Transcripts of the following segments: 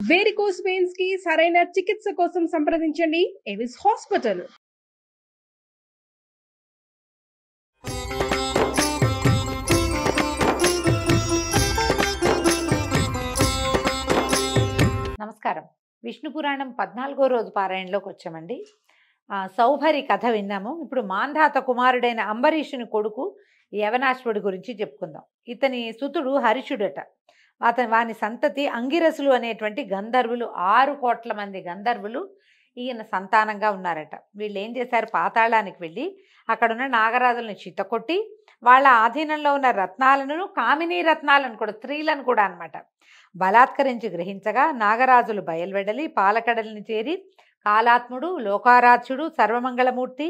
Varicose veins కి సరైన చికిత్స కోసం సంప్రదించండి ఎవిస్ హాస్పిటల్. నమస్కారం. విష్ణు పురాణం 14వ రోజు పారాయణలోకి వచ్చామండి. సౌభరి కథ విన్నాము. ఇప్పుడు మాంధాత కుమారుడైన అంబరీషుని కొడుకు యవనాశ్వుడి గురించి చెప్పుకుందాం. ఇతని సుతుడు హరిషుడట. వాని సంతతి అంగిరసులు అనేటువంటి గంధర్వులు, 6 కోట్ల మంది గంధర్వులు ఈయన సంతానంగా ఉన్నారట. వీళ్ళు ఏం చేశారు, పాతాళానికి వెళ్ళి అక్కడున్న నాగరాజులను చిత్తకొట్టి వాళ్ళ ఆధీనంలో ఉన్న రత్నాలను, కామినీ రత్నాలను కూడా, స్త్రీలను కూడా అనమాట బలాత్కరించి గ్రహించగా నాగరాజులు బయలువెడలి పాలకడలిని చేరి కాలాత్ముడు, లోకారాధ్యుడు, సర్వమంగళమూర్తి,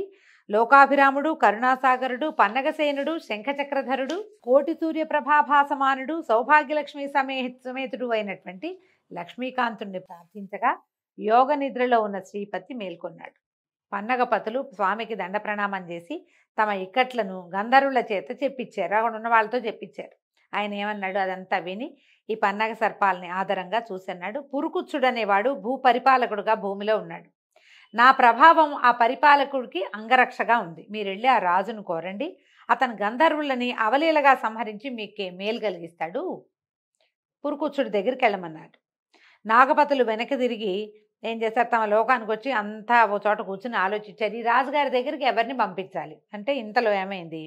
లోకాభిరాముడు, కరుణాసాగరుడు, పన్నగసేనుడు, శంఖచక్రధరుడు, కోటి సూర్యప్రభాభాసమానుడు, సౌభాగ్యలక్ష్మి సమేతుడు అయినటువంటి లక్ష్మీకాంతుణ్ణి ప్రార్థించగా యోగ నిద్రలో ఉన్న శ్రీపతి మేల్కొన్నాడు. పన్నగపతులు స్వామికి దండ ప్రణామం చేసి తమ ఇక్కట్లను గంధర్వుల చేత చెప్పించారు. అక్కడ ఉన్న వాళ్ళతో చెప్పించారు. ఆయన ఏమన్నాడు అదంతా విని ఈ పన్నగ సర్పాలని ఆదరంగా చూసన్నాడు. పురుకుచ్చుడనేవాడు భూపరిపాలకుడుగా భూమిలో ఉన్నాడు. నా ప్రభావం ఆ పరిపాలకుడికి అంగరక్షగా ఉంది. మీరు వెళ్ళి ఆ రాజును కోరండి, అతను గంధర్వులని అవలీలగా సంహరించి మీకే మేలు కలిగిస్తాడు. పురుకుచ్చుడి దగ్గరికి వెళ్ళమన్నాడు. నాగపతులు వెనక్కి తిరిగి ఏం చేశారు, తమ లోకానికి వచ్చి అంతా ఓ చోట కూర్చుని ఆలోచించారు. ఈ రాజుగారి దగ్గరికి ఎవరిని పంపించాలి అంటే ఇంతలో ఏమైంది,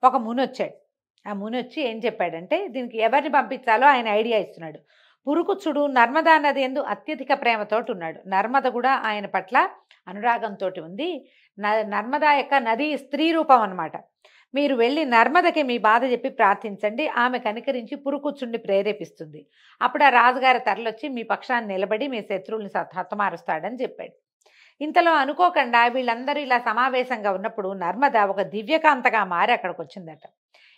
ఒక ముని వచ్చాడు. ఆ ముని వచ్చి ఏం చెప్పాడంటే దీనికి ఎవరిని పంపించాలో ఆయన ఐడియా ఇస్తున్నాడు. పురుకుచ్చుడు నర్మదా నది యందు అత్యధిక ప్రేమతోటి ఉన్నాడు. నర్మద కూడా ఆయన పట్ల అనురాగంతో ఉంది. నర్మదా యొక్క నది స్త్రీ రూపం అన్నమాట. మీరు వెళ్ళి నర్మదకి మీ బాధ చెప్పి ప్రార్థించండి, ఆమె కనికరించి పురుకుచ్చుడిని ప్రేరేపిస్తుంది. అప్పుడు ఆ రాజుగారి తరలొచ్చి మీ పక్షాన్ని నిలబడి మీ శత్రువుల్ని హతమారుస్తాడని చెప్పాడు. ఇంతలో అనుకోకుండా వీళ్ళందరూ ఇలా సమావేశంగా ఉన్నప్పుడు నర్మద ఒక దివ్యకాంతగా మారి అక్కడికి వచ్చిందట.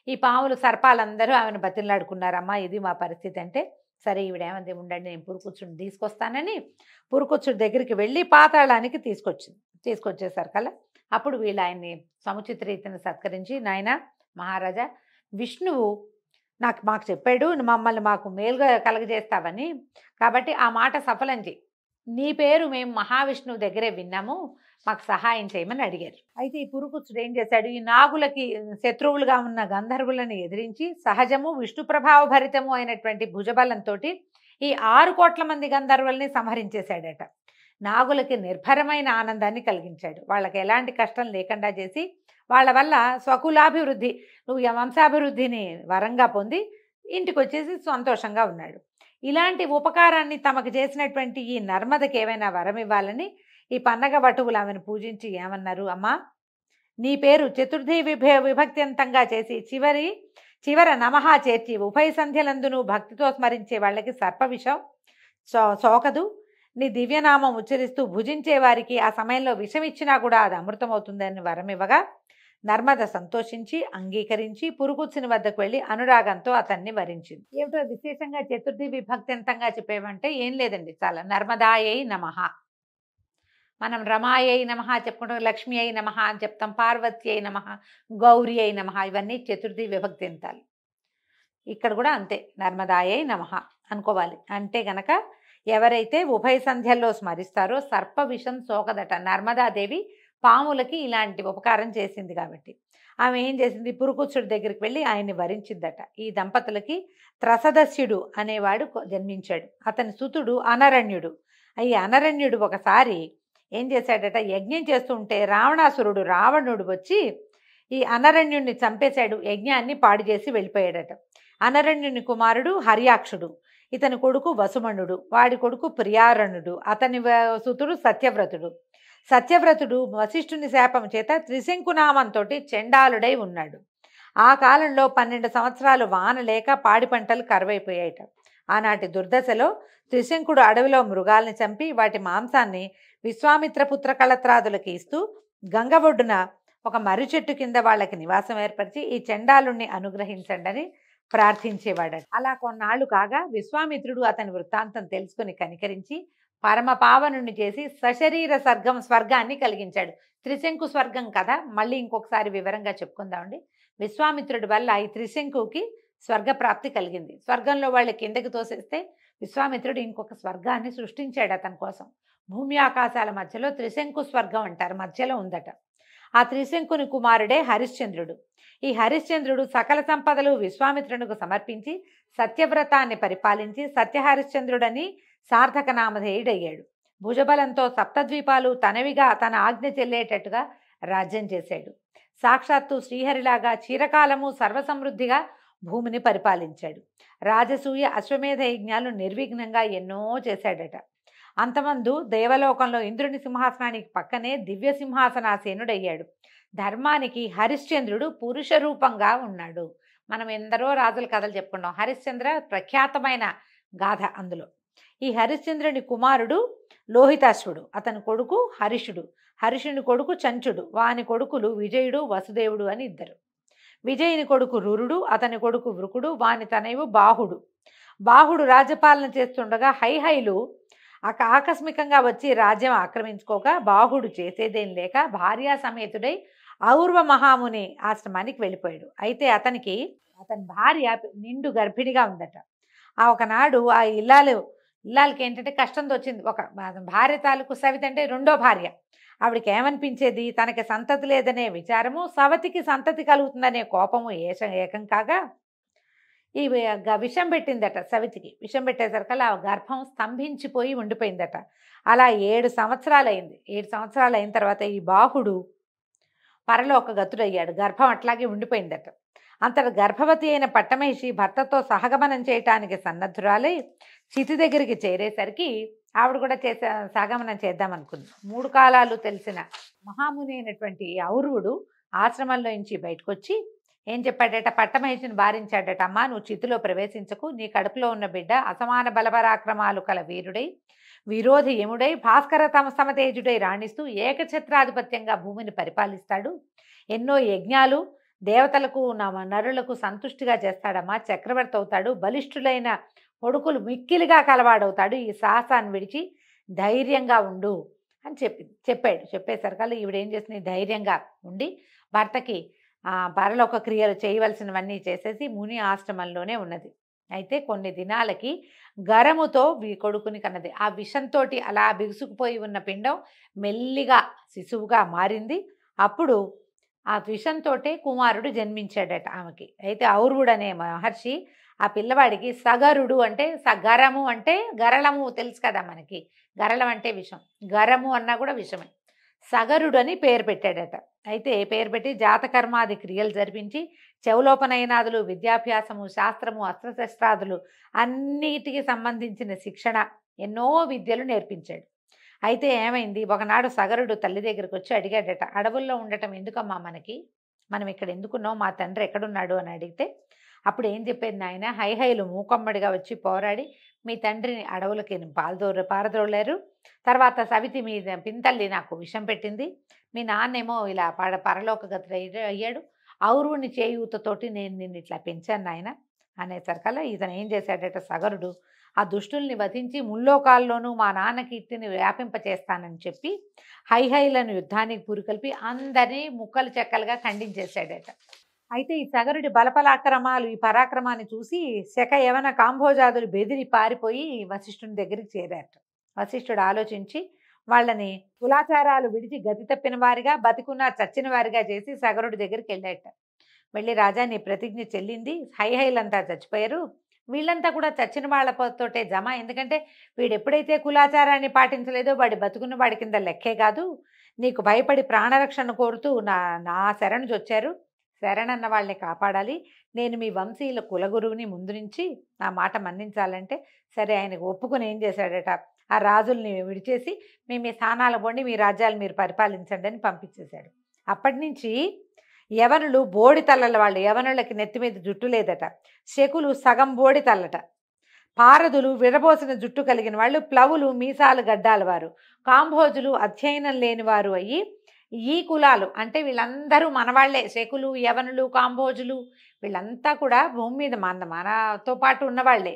ఈ పాములు సర్పాలందరూ ఆమెను బతిలాడుకున్నారమ్మా, ఇది మా పరిస్థితి అంటే, సరే ఈవిడేమంది ఉండండి నేను పురుకుచ్చుడిని తీసుకొస్తానని పురుకుచ్చుడి దగ్గరికి వెళ్ళి పాతాళానికి తీసుకొచ్చేసారు కల్లా. అప్పుడు వీళ్ళు ఆయన్ని సముచిత రీతిని సత్కరించి, నాయన మహారాజా, విష్ణువు మాకు చెప్పాడు మమ్మల్ని మాకు మేలుగా కలగజేస్తావని, కాబట్టి ఆ మాట సఫలం చేయి. నీ పేరు మేము మహావిష్ణువు దగ్గరే విన్నాము, మాకు సహాయం చేయమని అడిగారు. అయితే ఈ పురుకుచ్చుడు ఏం చేశాడు, ఈ నాగులకి శత్రువులుగా ఉన్న గంధర్వులను ఎదిరించి సహజము విష్ణు ప్రభావ భరితము అయినటువంటి భుజబలంతో ఈ 6 కోట్ల మంది గంధర్వుల్ని సంహరించేశాడట. నాగులకి నిర్భరమైన ఆనందాన్ని కలిగించాడు. వాళ్ళకి ఎలాంటి కష్టం లేకుండా చేసి వాళ్ళ వల్ల స్వకులాభివృద్ధి, నువ్వు వంశాభివృద్ధిని వరంగా పొంది ఇంటికి వచ్చేసి సంతోషంగా ఉన్నాడు. ఇలాంటి ఉపకారాన్ని తమకు చేసినటువంటి ఈ నర్మదకి ఏమైనా వరం ఇవ్వాలని ఈ పన్నగ వటువులు ఆమెను పూజించి ఏమన్నారు, అమ్మా నీ పేరు చతుర్థి విభక్త్యంతంగా చేసి చివర నమః చేర్చి ఉభయ సంధ్యలందును భక్తితో స్మరించే వాళ్ళకి సర్పవిషం సోకదు. నీ దివ్యనామం ఉచ్చరిస్తూ భుజించే వారికి ఆ సమయంలో విషం ఇచ్చినా కూడా అది అమృతమవుతుందని వరం ఇవ్వగా నర్మద సంతోషించి అంగీకరించి పురుకుచ్చుని వద్దకు వెళ్ళి అనురాగంతో అతన్ని వరించింది. ఏమిటో విశేషంగా చతుర్థి విభక్త్యంతంగా చెప్పేవంటే ఏం లేదండి, చాలా నర్మదాయై నమః, మనం రమాయై నమః చెప్పుకుంటాం, లక్ష్మి అయి నమః అని చెప్తాం, పార్వతి అయి నమః, గౌరీ అయి నమః, ఇవన్నీ చతుర్థి విభక్త్యంతాలు. ఇక్కడ కూడా అంతే, నర్మదాయై నమః అనుకోవాలి. అంటే గనక ఎవరైతే ఉభయ సంధ్యల్లో స్మరిస్తారో సర్ప విషం సోకదట. నర్మదాదేవి పాములకి ఇలాంటి ఉపకారం చేసింది కాబట్టి ఆమె ఏం చేసింది, పురుకుచ్చుడి దగ్గరికి వెళ్ళి ఆయన్ని వరించిందట. ఈ దంపతులకి త్రసదస్యుడు అనేవాడు జన్మించాడు. అతని సుతుడు అనరణ్యుడు. ఈ అనరణ్యుడు ఒకసారి ఏం చేశాడట, యజ్ఞం చేస్తుంటే రావణుడు వచ్చి ఈ అనరణ్యుడిని చంపేశాడు, యజ్ఞాన్ని పాడు చేసి వెళ్ళిపోయాడట. అనరణ్యుని కుమారుడు హర్యాక్షుడు, ఇతని కొడుకు వసుమణుడు, వాడి కొడుకు ప్రియారణుడు, అతని సుతుడు సత్యవ్రతుడు వశిష్ఠుని శాపం చేత త్రిశంకునామంతో చెండాలుడై ఉన్నాడు. ఆ కాలంలో 12 సంవత్సరాలు వాన లేక పాడి పంటలు కరువైపోయాయట. ఆనాటి దుర్దశలో త్రిశంకుడు అడవిలో మృగాల్ని చంపి వాటి మాంసాన్ని విశ్వామిత్ర పుత్ర కళత్రాదులకి ఇస్తూ గంగ ఒడ్డున ఒక మర్రి చెట్టు కింద వాళ్ళకి నివాసం ఏర్పరిచి ఈ చెండాలుణ్ణి అనుగ్రహించండి ప్రార్థించేవాడట. అలా కొన్నాళ్లు కాగా విశ్వామిత్రుడు అతని వృత్తాంతం తెలుసుకుని కనికరించి పరమ పావనుని చేసి సశరీర స్వర్గాన్ని కలిగించాడు. త్రిశంకు స్వర్గం కదా, మళ్ళీ ఇంకొకసారి వివరంగా చెప్పుకుందామండి. విశ్వామిత్రుడి వల్ల ఈ త్రిశంకుకి స్వర్గప్రాప్తి కలిగింది. స్వర్గంలో వాళ్ళు కిందకి తోసేస్తే విశ్వామిత్రుడు ఇంకొక స్వర్గాన్ని సృష్టించాడు అతని కోసం. భూమి ఆకాశాల మధ్యలో త్రిశంకు స్వర్గం అంటారు, మధ్యలో ఉందట. ఆ త్రిశంకుని కుమారుడే హరిశ్చంద్రుడు. ఈ హరిశ్చంద్రుడు సకల సంపదలు విశ్వామిత్రునికి సమర్పించి సత్యవ్రతాన్ని పరిపాలించి సత్యహరిశ్చంద్రుడని సార్థక నామధేయుడయ్యాడు. భుజబలంతో సప్తద్వీపాలు తనవిగా తన ఆజ్ఞ చెల్లేటట్టుగా రాజ్యం చేశాడు. సాక్షాత్తు శ్రీహరిలాగా చిరకాలము సర్వసమృద్ధిగా భూమిని పరిపాలించాడు. రాజసూయ అశ్వమేధ యజ్ఞాలు నిర్విఘ్నంగా ఎన్నో చేశాడట. అంతమందు దేవలోకంలో ఇంద్రుని సింహాసనానికి పక్కనే దివ్య సింహాసనాసీనుడయ్యాడు. ధర్మానికి హరిశ్చంద్రుడు పురుష రూపంగా ఉన్నాడు. మనం ఎందరో రాజుల కథలు చెప్పుకున్నాం. హరిశ్చంద్ర ప్రఖ్యాతమైన గాథ అందులో. ఈ హరిశ్చంద్రుని కుమారుడు లోహితాశ్వుడు, అతని కొడుకు హరిషుడు, హరిషుని కొడుకు చంచుడు, వాని కొడుకులు విజయుడు వసుదేవుడు అని ఇద్దరు. విజయుని కొడుకు రురుడు, అతని కొడుకు వృకుడు, వాని తనయువు బాహుడు. బాహుడు రాజ్యపాలన చేస్తుండగా హైహైలు ఆకస్మికంగా వచ్చి రాజ్యం ఆక్రమించుకోగా బాహుడు చేసేదేం లేక భార్యా సమేతుడై ఔర్వ మహాముని ఆశ్రమానికి వెళ్ళిపోయాడు. అయితే అతని భార్య నిండు గర్భిణిగా ఉందట. ఒకనాడు ఆ ఇల్లాలకి ఏంటంటే కష్టం వచ్చింది. ఒక భార్య తాలూకు సవిత అంటే రెండో భార్య. ఆవిడకి ఏమనిపించేది, తనకి సంతతి లేదనే విచారము, సవతికి సంతతి కలుగుతుందనే కోపము ఏకం కాగా ఈ విషం పెట్టిందట సవితికి. విషం పెట్టేసరికల్లా ఆ గర్భం స్తంభించిపోయి ఉండిపోయిందట. అలా 7 సంవత్సరాలు అయింది. 7 సంవత్సరాలు అయిన తర్వాత ఈ బాహుడు పరలోక గతుడయ్యాడు. గర్భం అట్లాగే ఉండిపోయిందట. అంతట గర్భవతి అయిన పట్టమహిషి భర్తతో సహగమనం చేయటానికి సన్నద్ధురాలై చితి దగ్గరికి చేరేసరికి ఆవిడ కూడా సహగమనం చేద్దామనుకుంది. 3 కాలాలు తెలిసిన మహాముని అయినటువంటి ఔర్వుడు ఆశ్రమంలో నుంచి బయటకు వచ్చి ఏం చెప్పాడట, పట్టమహిషిని బారించాడట. అమ్మా, నువ్వు చితిలో ప్రవేశించకు. నీ కడుపులో ఉన్న బిడ్డ అసమాన బలపరాక్రమాలు కల వీరుడై విరోధి యముడై భాస్కర సమతేజుడై రాణిస్తూ ఏకఛత్రాధిపత్యంగా భూమిని పరిపాలిస్తాడు. ఎన్నో యజ్ఞాలు దేవతలకు నరులకు సంతుష్టిగా చేస్తాడమ్మా. చక్రవర్తి అవుతాడు. బలిష్ఠులైన కొడుకులు మిక్కిలిగా కలవాడవుతాడు. ఈ సాహసాన్ని విడిచి ధైర్యంగా ఉండు అని చెప్పాడు. చెప్పేసరికల్లా ఈవిడేం చేసింది, ధైర్యంగా ఉండి భర్తకి పరలోక క్రియలు చేయవలసినవన్నీ చేసేసి ముని ఆశ్రమంలోనే ఉన్నది. అయితే కొన్ని దినాలకి గరముతో కొడుకుని కన్నది. ఆ విషంతో అలా బిగుసుకుపోయి ఉన్న పిండం మెల్లిగా శిశువుగా మారింది. అప్పుడు ఆ విషంతో కుమారుడు జన్మించాడట ఆమెకి. అయితే ఔర్వుడు అనే మహర్షి ఆ పిల్లవాడికి సగరుడు అంటే గరము అంటే గరళము తెలుసు కదా మనకి. గరళం అంటే విషం, గరము అన్నా కూడా విషమే. సగరుడు అని పేరు పెట్టాడట. అయితే పేరు పెట్టి జాతకర్మాది క్రియలు జరిపించి చెవులోపనయనాదులు, విద్యాభ్యాసము, శాస్త్రము, అస్త్రశస్త్రాదులు అన్నిటికి సంబంధించిన శిక్షణ, ఎన్నో విద్యలు నేర్పించాడు. అయితే ఏమైంది, ఒకనాడు సగరుడు తల్లి దగ్గరికి వచ్చి అడిగాడట, అడవుల్లో ఉండటం ఎందుకమ్మా మనకి, మనం ఇక్కడ ఎందుకున్నావు, మా తండ్రి ఎక్కడున్నాడు అని అడిగితే అప్పుడు ఏం చెప్పేది, నాయన హైహైలు మూకమ్మడిగా వచ్చి పోరాడి మీ తండ్రిని అడవులకి పారదోలేరు. తర్వాత సవితి మీ పింతల్లి నాకు విషం పెట్టింది. మీ నాన్నేమో ఇలా పరలోక గతుడు అయ్యాడు. ఔరుని చేయూతతోటి నేను నిన్ను ఇట్లా పెంచాను నాయన అనేసరికల్లా ఇతను ఏం చేశాడట, సగరుడు ఆ దుష్టుల్ని వధించి ముల్లోకాల్లోనూ మా నాన్న కీర్తిని వ్యాపింపచేస్తానని చెప్పి హైహైలను యుద్ధానికి పురికొల్పి అందరినీ ముక్కలు చెక్కలుగా ఖండించేశాడట. అయితే ఈ సగరుడి బలపరాక్రమాలు, ఈ పరాక్రమాన్ని చూసి శక యవన కాంభోజాదులు బెదిరి పారిపోయి వశిష్ఠుని దగ్గరికి చేరారట. వశిష్ఠుడు ఆలోచించి వాళ్ళని కులాచారాలు విడిచి గతి తప్పిన వారిగా, బతికున్న చచ్చిన వారిగా చేసి సగరుడి దగ్గరికి వెళ్ళాట. వెళ్ళి, రాజా నీ ప్రతిజ్ఞ చెల్లింది, హైహైలంతా చచ్చిపోయారు, వీళ్ళంతా కూడా చచ్చిన వాళ్ళతోటే జమ. ఎందుకంటే వీడు ఎప్పుడైతే కులాచారాన్ని పాటించలేదో వాడి బతుకున్న వాడి కింద లెక్కే కాదు. నీకు భయపడి ప్రాణరక్షణ కోరుతూ నా శరణు వచ్చారు. శరణన్న వాళ్ళని కాపాడాలి. నేను మీ వంశీయుల కులగురువుని, ముందు నుంచి నా మాట మన్నించాలంటే సరే ఆయనకు ఒప్పుకొని ఏం చేశాడట, ఆ రాజుల్ని విడిచేసి మీ స్థానాల పోండి, మీ రాజ్యాలు మీరు పరిపాలించండి అని పంపించేశాడు. అప్పటి నుంచి యవనులు బోడి తల్లల వాళ్ళు, యవనులకి నెత్తి మీద జుట్టు లేదట. శకులు సగం బోడి తల్లట. పారదులు విరబోసిన జుట్టు కలిగిన వాళ్ళు, ప్లవులు మీసాలు గడ్డాల వారు, కాంభోజులు అధ్యయనం లేని వారు అయ్యి ఈ కులాలు అంటే వీళ్ళందరూ మనవాళ్లే. శకులు, యవనులు, కాంభోజులు వీళ్ళంతా కూడా భూమి మీద మనతో పాటు ఉన్నవాళ్లే.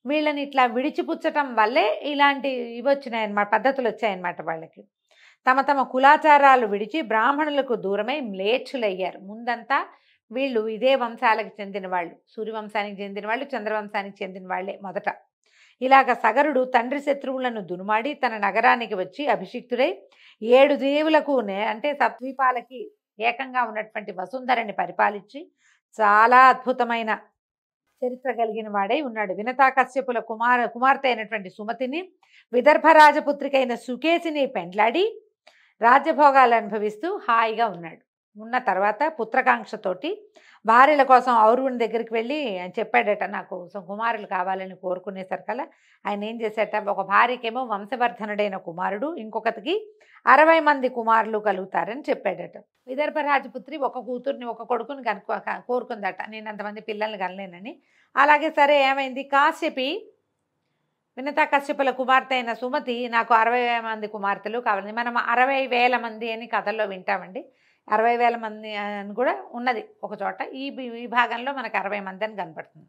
వీళ్ళని ఇట్లా విడిచిపుచ్చటం వల్లే ఇలాంటి ఇవి వచ్చినాయన్నమాట, పద్ధతులు వచ్చాయన్నమాట. వాళ్ళకి తమ తమ కులాచారాలు విడిచి బ్రాహ్మణులకు దూరమై మ్లేచ్ఛులయ్యారు. ముందంతా వీళ్ళు ఇదే వంశాలకు చెందిన వాళ్ళు, సూర్యవంశానికి చెందిన వాళ్ళు, చంద్రవంశానికి చెందిన వాళ్ళే మొదట. ఇలాగ సగరుడు తండ్రి శత్రువులను దునుమాడి తన నగరానికి వచ్చి అభిషిక్తుడై 7 దీవులకు అంటే సప్ద్వీపాలకి ఏకంగా ఉన్నటువంటి వసుంధరని పరిపాలించి చాలా అద్భుతమైన చరిత్ర కలిగిన వాడై ఉన్నాడు. వినతాకశ్యపుల కుమార్తె అయినటువంటి సుమతిని విదర్భ రాజపుత్రికైన సుకేసిని పెండ్లాడి రాజ్యభోగాలు అనుభవిస్తూ హాయిగా ఉన్నాడు. ఉన్న తర్వాత పుత్రకాంక్షతోటి భార్యల కోసం ఔరువుని దగ్గరికి వెళ్ళి ఆయన చెప్పాడట, నాకు కుమారులు కావాలని కోరుకునేసరికల్లా ఆయన ఏం చేశాట, ఒక భార్యకేమో వంశవర్ధనుడైన కుమారుడు, ఇంకొకటికి 60 మంది కుమారులు కలుగుతారని చెప్పాడట. విదర్భ రాజపుత్రి ఒక కూతుర్ని ఒక కొడుకుని కోరుకుందట, నేను అంతమంది పిల్లల్ని కనలేనని. అలాగే సరే ఏమైంది, కాశ్యపి వినతా కశ్యపుల కుమార్తె అయిన సుమతి నాకు 60 మంది కుమార్తెలు కావాలి. మనం 60,000 మంది అని కథల్లో వింటామండి. 60,000 మంది అని కూడా ఉన్నది ఒక చోట. ఈ భాగంలో మనకు 60 మంది అని కనపడుతుంది.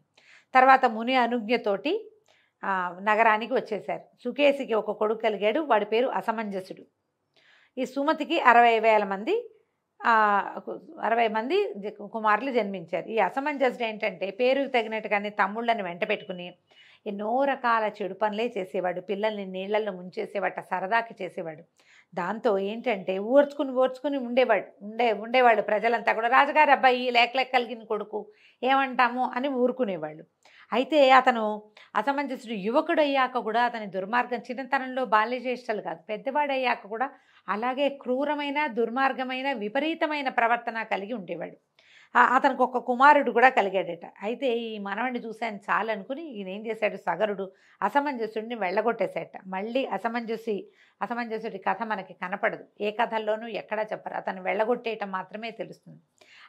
తర్వాత ముని అనుజ్ఞతోటి నగరానికి వచ్చేశారు. సుకేసికి ఒక కొడుకు కలిగాడు, వాడి పేరు అసమంజసుడు. ఈ సుమతికి 60,000 మంది 60 మంది కుమారులు జన్మించారు. ఈ అసమంజసుడు ఏంటంటే పేరుకు తగినట్టుగానే తమ్ముళ్ళని వెంట పెట్టుకుని ఎన్నో రకాల చెడు పనులే చేసేవాడు. పిల్లల్ని నీళ్లలో ముంచేసేవాట, సరదాకి చేసేవాడు. దాంతో ఏంటంటే ఓర్చుకుని ఉండేవాడు ప్రజలంతా కూడా, రాజుగారి అబ్బాయి లేక కలిగిన కొడుకు ఏమంటాము అని ఊరుకునేవాళ్ళు. అయితే అతను అసమంజసుడు యువకుడు అయ్యాక కూడా అతని దుర్మార్గం, చిన్నతనంలో బాల్య చేష్టలు కాదు, పెద్దవాడయ్యాక కూడా అలాగే క్రూరమైన దుర్మార్గమైన విపరీతమైన ప్రవర్తన కలిగి ఉండేవాడు. అతనికి ఒక కుమారుడు కూడా కలిగాడట. అయితే ఈ మనవడిని చూశాను చాలు అనుకుని ఈయన ఏం చేశాడు, సగరుడు అసమంజసుడిని వెళ్ళగొట్టేశాట. మళ్ళీ అసమంజసుడి కథ మనకి కనపడదు, ఏ కథల్లోనూ ఎక్కడా చెప్పరు, అతను వెళ్ళగొట్టేయటం మాత్రమే తెలుస్తుంది.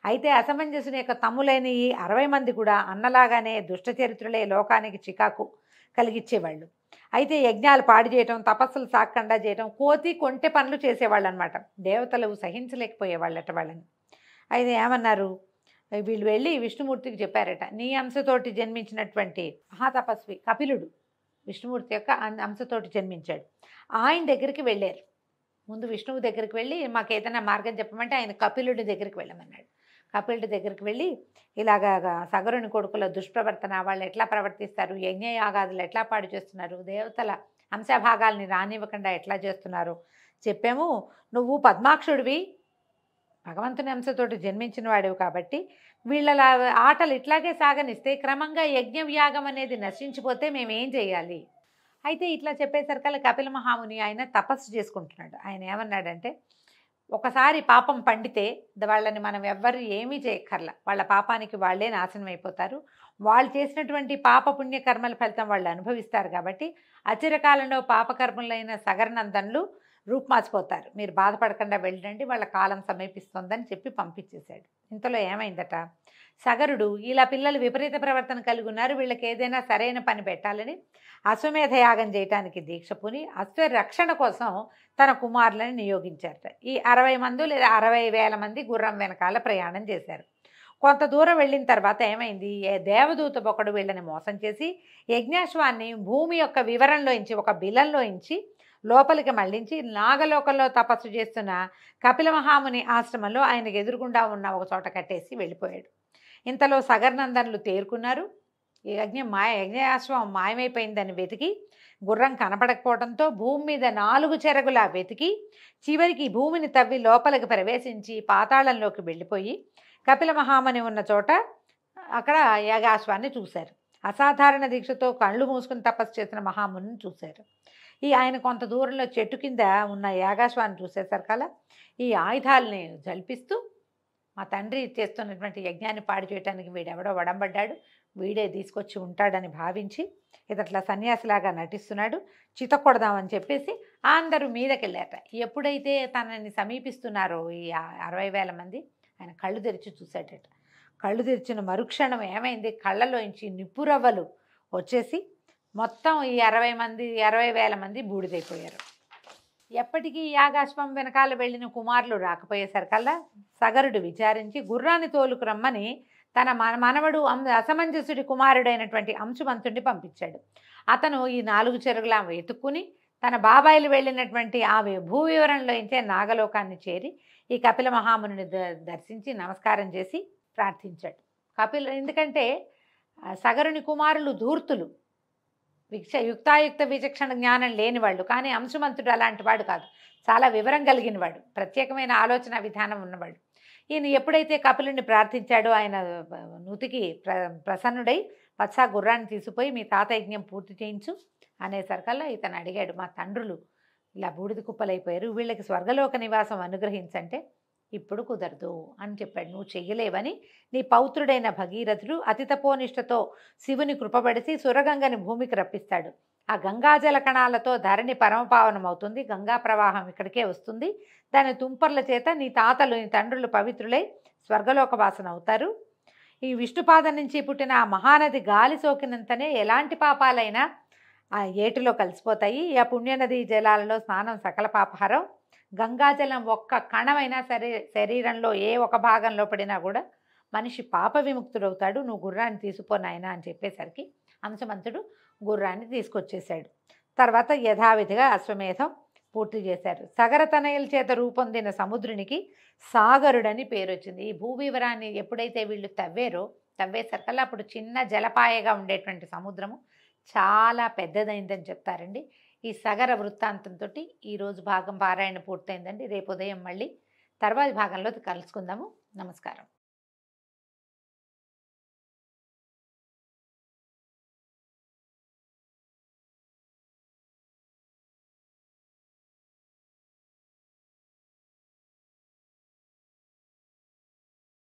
అయితే అసమంజసుని యొక్క తమ్ములైన ఈ 60 మంది కూడా అన్నలాగానే దుష్ట చరిత్రలే లోకానికి చికాకు కలిగించేవాళ్ళు. అయితే యజ్ఞాలు పాడు చేయటం, తపస్సులు సాగకుండా చేయటం, కొంటె పనులు చేసేవాళ్ళు అనమాట. దేవతలు సహించలేకపోయేవాళ్ళట వాళ్ళని. అయితే ఏమన్నారు, వీళ్ళు వెళ్ళి విష్ణుమూర్తికి చెప్పారట, నీ అంశతోటి జన్మించినటువంటి మహాతపస్వి కపిలుడు విష్ణుమూర్తి యొక్క అంశతోటి జన్మించాడు, ఆయన దగ్గరికి వెళ్ళారు. ముందు విష్ణువు దగ్గరికి వెళ్ళి మాకు ఏదైనా మార్గం చెప్పమంటే ఆయన కపిలుడి దగ్గరికి వెళ్ళమన్నాడు. కపిలుడి దగ్గరికి వెళ్ళి ఇలాగా సగరుని కొడుకుల దుష్ప్రవర్తన, వాళ్ళు ఎట్లా ప్రవర్తిస్తారు, యజ్ఞయాగాదులు ఎట్లా పాడు చేస్తున్నారు, దేవతల అంశభాగాల్ని రానివ్వకుండా ఎట్లా చేస్తున్నారు చెప్పాము. నువ్వు పద్మాక్షుడివి, భగవంతుని అంశతోటి జన్మించిన వాడివి కాబట్టి వీళ్ళ ఆటలు ఇట్లాగే సాగనిస్తే క్రమంగా యజ్ఞవ్యాగం అనేది నశించిపోతే మేమేం చేయాలి. అయితే ఇట్లా చెప్పేసరికల్లా కపిల మహాముని ఆయన తపస్సు చేసుకుంటున్నాడు. ఆయన ఏమన్నాడంటే, ఒకసారి పాపం పండితే వాళ్ళని మనం ఎవ్వరు ఏమీ చేయక్కర్లా, వాళ్ళ పాపానికి వాళ్ళే నాశనం అయిపోతారు. వాళ్ళు చేసినటువంటి పాపపుణ్య కర్మల ఫలితం వాళ్ళు అనుభవిస్తారు. కాబట్టి అచిరకాలంలో పాపకర్మలైన సగరనందన్లు రూపుమాసిపోతారు, మీరు బాధపడకుండా వెళ్ళండి, వాళ్ళ కాలం సమీపిస్తుందని చెప్పి పంపించేశాడు. ఇంతలో ఏమైందట, సగరుడు ఇలా పిల్లలు విపరీత ప్రవర్తన కలిగి ఉన్నారు, వీళ్ళకి ఏదైనా సరైన పని పెట్టాలని అశ్వమేధ యాగం చేయడానికి దీక్ష పూని అశ్వ రక్షణ కోసం తన కుమారులను నియోగించారట. ఈ 60 మంది లేదా 60,000 మంది గుర్రం వెనకాల ప్రయాణం చేశారు. కొంత దూరం వెళ్ళిన తర్వాత ఏమైంది, దేవదూత ఒకడు వీళ్ళని మోసం చేసి యజ్ఞాశ్వాన్ని భూమి యొక్క వివరంలోంచి ఒక బిలంలోంచి లోపలికి మళ్లించి నాగలోకంలో తపస్సు చేస్తున్న కపిల మహాముని ఆశ్రమంలో ఆయనకు ఎదురుగుండా ఉన్న ఒక చోట కట్టేసి వెళ్ళిపోయాడు. ఇంతలో సగరనందనులు తేరుకున్నారు. యజ్ఞాశ్వం మాయమైపోయిందని వెతికి గుర్రం కనపడకపోవడంతో భూమి మీద 4 చెరగులా వెతికి చివరికి భూమిని తవ్వి లోపలికి ప్రవేశించి పాతాళంలోకి వెళ్ళిపోయి కపిల మహాముని ఉన్న చోట అక్కడ యాగాశ్వాన్ని చూశారు. అసాధారణ దీక్షతో కళ్ళు మూసుకుని తపస్సు చేసిన మహాముని చూశారు. ఆయన కొంత దూరంలో చెట్టు కింద ఉన్న యాగాశ్వాన్ని చూసేసరికల్లా ఈ ఆయుధాలని జల్పిస్తూ మా తండ్రి చేస్తున్నటువంటి యజ్ఞాన్ని పాడు చేయడానికి వీడెవడో వడంబడ్డాడు, వీడే తీసుకొచ్చి ఉంటాడని భావించి ఇదట్లా సన్యాసిలాగా నటిస్తున్నాడు, చితకొడదామని చెప్పేసి అందరూ మీదకెళ్ళారట. ఎప్పుడైతే తనని సమీపిస్తున్నారో ఈ 60,000 మంది, ఆయన కళ్ళు తెరిచి చూశాడట. కళ్ళు తెరిచిన మరుక్షణం ఏమైంది, కళ్ళలోంచి నిప్పురవ్వలు వచ్చేసి మొత్తం ఈ 60,000 మంది బూడిదైపోయారు. ఎప్పటికీ యాగాశ్వం వెనకాల వెళ్ళిన కుమారులు రాకపోయేసరికల్లా సగరుడు విచారించి గుర్రాన్ని తోలుకు రమ్మని తన మనవడు అసమంజసుడి కుమారుడైనటువంటి అంశుమంతుడిని పంపించాడు. అతను ఈ 4 చెరుగులా వెతుక్కుని తన బాబాయిలు వెళ్ళినటువంటి ఆ భూ వివరంలో ఇంచే నాగలోకాన్ని చేరి ఈ కపిల మహాముని దర్శించి నమస్కారం చేసి ప్రార్థించాడు. ఎందుకంటే సగరుని కుమారులు ధూర్తులు, యుక్తాయుక్త విచక్షణ జ్ఞానం లేని వాళ్ళు. కానీ అంశుమంతుడు అలాంటి వాడు కాదు, చాలా వివరం కలిగిన వాడు, ప్రత్యేకమైన ఆలోచన విధానం ఉన్నవాడు. ఈయన ఎప్పుడైతే కపిలుని ప్రార్థించాడో ఆయన నుతికి ప్రసన్నుడై వత్స గుర్రాన్ని తీసుకుపోయి మీ తాత యజ్ఞం పూర్తి చేయించు అనేసరికల్లా ఇతను అడిగాడు, మా తండ్రులు ఇలా బూడిద కుప్పలైపోయారు, వీళ్ళకి స్వర్గలోక నివాసం అనుగ్రహించంటే ఇప్పుడు కుదరదు అని చెప్పాడు. నువ్వు చెయ్యలేవని నీ పౌత్రుడైన భగీరథుడు అతి తపోనిష్టతో శివుని కృపబడిసి సురగంగని భూమికి రప్పిస్తాడు. ఆ గంగాజల కణాలతో ధరణి పరమపావనం అవుతుంది, గంగా ప్రవాహం ఇక్కడికే వస్తుంది. దాని తుంపర్ల చేత నీ తాతలు నీ తండ్రులు పవిత్రులై స్వర్గలోక వాసన అవుతారు. ఈ విష్ణుపాదం నుంచి పుట్టిన ఆ మహానది గాలి సోకినంతనే ఎలాంటి పాపాలైనా ఆ ఏటిలో కలిసిపోతాయి. ఆ పుణ్యనది జలాలలో స్నానం సకల పాపహారం. గంగాజలం ఒక్క కణమైనా సరే శరీరంలో ఏ ఒక భాగంలో పడినా కూడా మనిషి పాప విముక్తుడవుతాడు. నువ్వు గుర్రాన్ని తీసుకుపోనాయనా అని చెప్పేసరికి అంశమంతుడు గుర్రాన్ని తీసుకొచ్చేశాడు. తర్వాత యథావిధిగా అశ్వమేధం పూర్తి చేశారు. సగరతనయుల చేత రూపొందిన సముద్రునికి సాగరుడని పేరు వచ్చింది. ఈ భూవివరాన్ని ఎప్పుడైతే వీళ్ళు తవ్వేసరికల్లా అప్పుడు చిన్న జలపాయగా ఉండేటువంటి సముద్రము చాలా పెద్దదైందని చెప్తారండి. ఈ సగర వృత్తాంతంతో ఈరోజు భాగం పారాయణ పూర్తయిందండి. రేపు ఉదయం మళ్ళీ తర్వాతి భాగంలో కలుసుకుందాము. నమస్కారం.